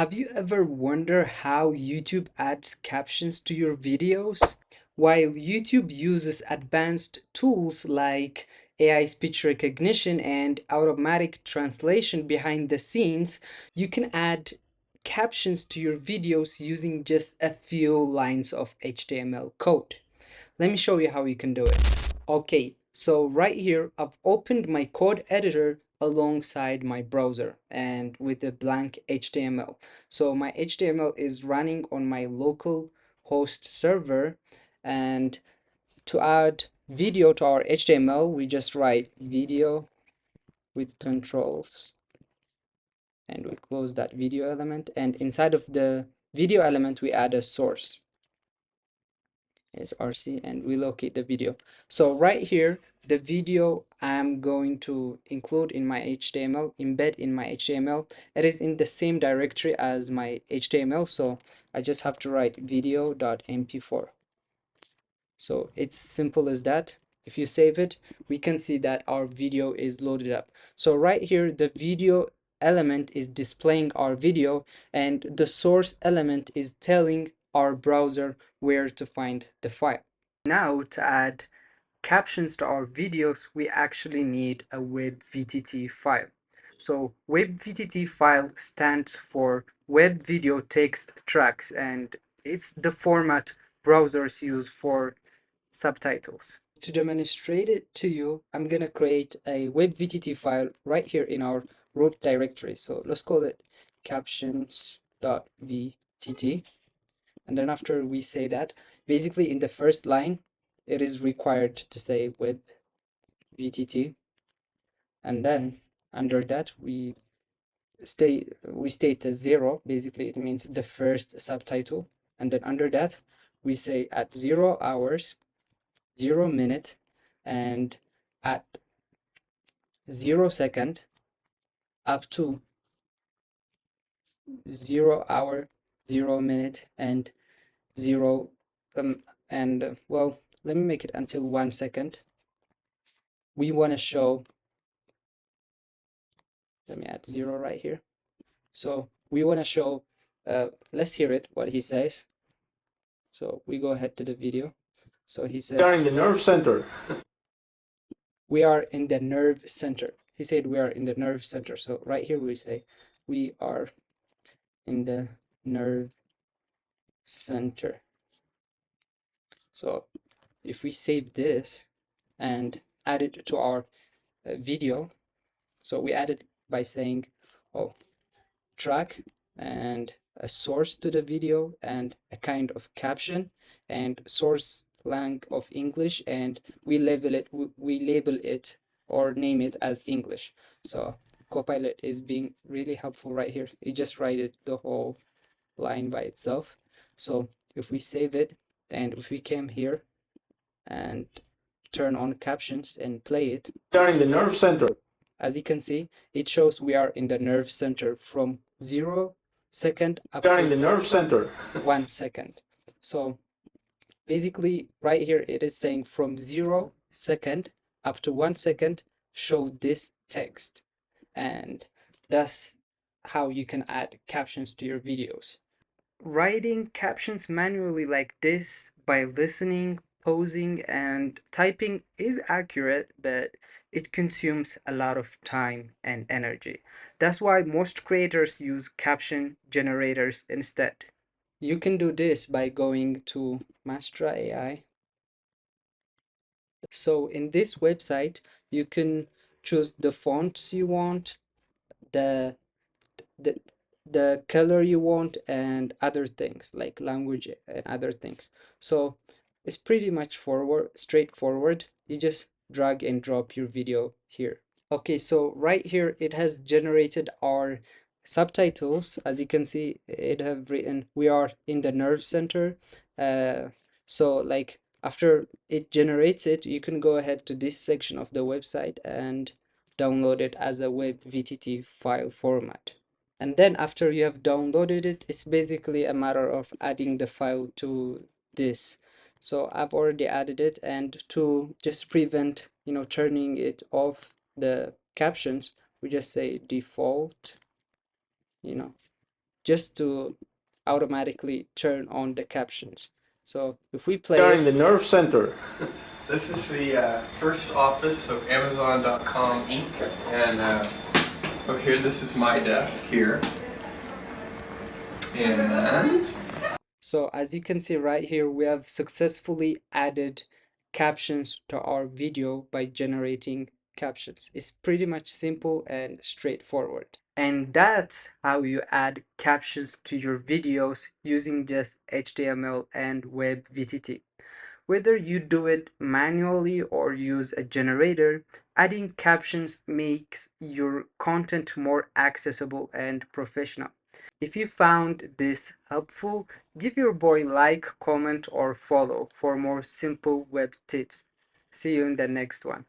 Have you ever wondered how YouTube adds captions to your videos? While YouTube uses advanced tools like AI speech recognition and automatic translation behind the scenes, you can add captions to your videos using just a few lines of HTML code. Let me show you how you can do it. Okay, so right here, I've opened my code editor alongside my browser and with a blank HTML. So my HTML is running on my local host server, and to add video to our HTML, we just write video with controls and we close that video element, and inside of the video element we add a source. Is RC and we locate the video. So right here, the video I'm going to include in my HTML, embed in my HTML, it is in the same directory as my HTML. So I just have to write video.mp4. So it's simple as that. If you save it, we can see that our video is loaded up. So right here, the video element is displaying our video and the source element is telling our browser where to find the file. Now to add captions to our videos, we actually need a WebVTT file. So WebVTT file stands for Web Video Text Tracks, and it's the format browsers use for subtitles. To demonstrate it to you, I'm gonna create a WebVTT file right here in our root directory. So let's call it captions.vtt. And then after we say that, basically in the first line, it is required to say WebVTT. And then under that, we state a 0. Basically, it means the first subtitle. And then under that, we say at 0 hours, 0 minute, and at 0 second up to 0 hour, 0 minute, and 0 well, let me make it until 1 second. We want to show, let me add 0 right here. So we want to show, let's hear it, what he says. So we go ahead to the video. So he said, We are in the nerve center. We are in the nerve center. He said we are in the nerve center. So right here we say we are in the nerve center. So if we save this and add it to our video, so we add it by saying, oh, track and a source to the video and a kind of caption and source lang of English, and we label it or name it as English. So Copilot is being really helpful right here. You just write it the whole line by itself. So if we save it and if we came here and turn on captions and play it, We are in the nerve center. as you can see, it shows we are in the nerve center from 0 second up We are in to the nerve center. 1 second. So basically right here it is saying from 0 second up to 1 second, show this text. And that's how you can add captions to your videos. Writing captions manually like this by listening, pausing, and typing is accurate, but it consumes a lot of time and energy. That's why most creators use caption generators instead. You can do this by going to Mastra AI. So in this website, you can choose the fonts you want, the the the color you want, and other things like language and other things. So it's pretty much straightforward. You just drag and drop your video here. Okay, so right here it has generated our subtitles. As you can see, it have written we are in the nerve center. So like after it generates it, you can go ahead to this section of the website and download it as a WebVTT file format. And then after you have downloaded it, it's basically a matter of adding the file to this. So I've already added it, and to just prevent, turning it off the captions, we just say default, you know, just to automatically turn on the captions. So if we We play are in the it, nerve center. This is the first office of Amazon.com Inc. And here, this is my desk here. And so as you can see right here, we have successfully added captions to our video by generating captions. It's pretty much simple and straightforward. And that's how you add captions to your videos using just HTML and WebVTT. Whether you do it manually or use a generator, adding captions makes your content more accessible and professional. If you found this helpful, give your boy like, comment, or follow for more simple web tips. See you in the next one.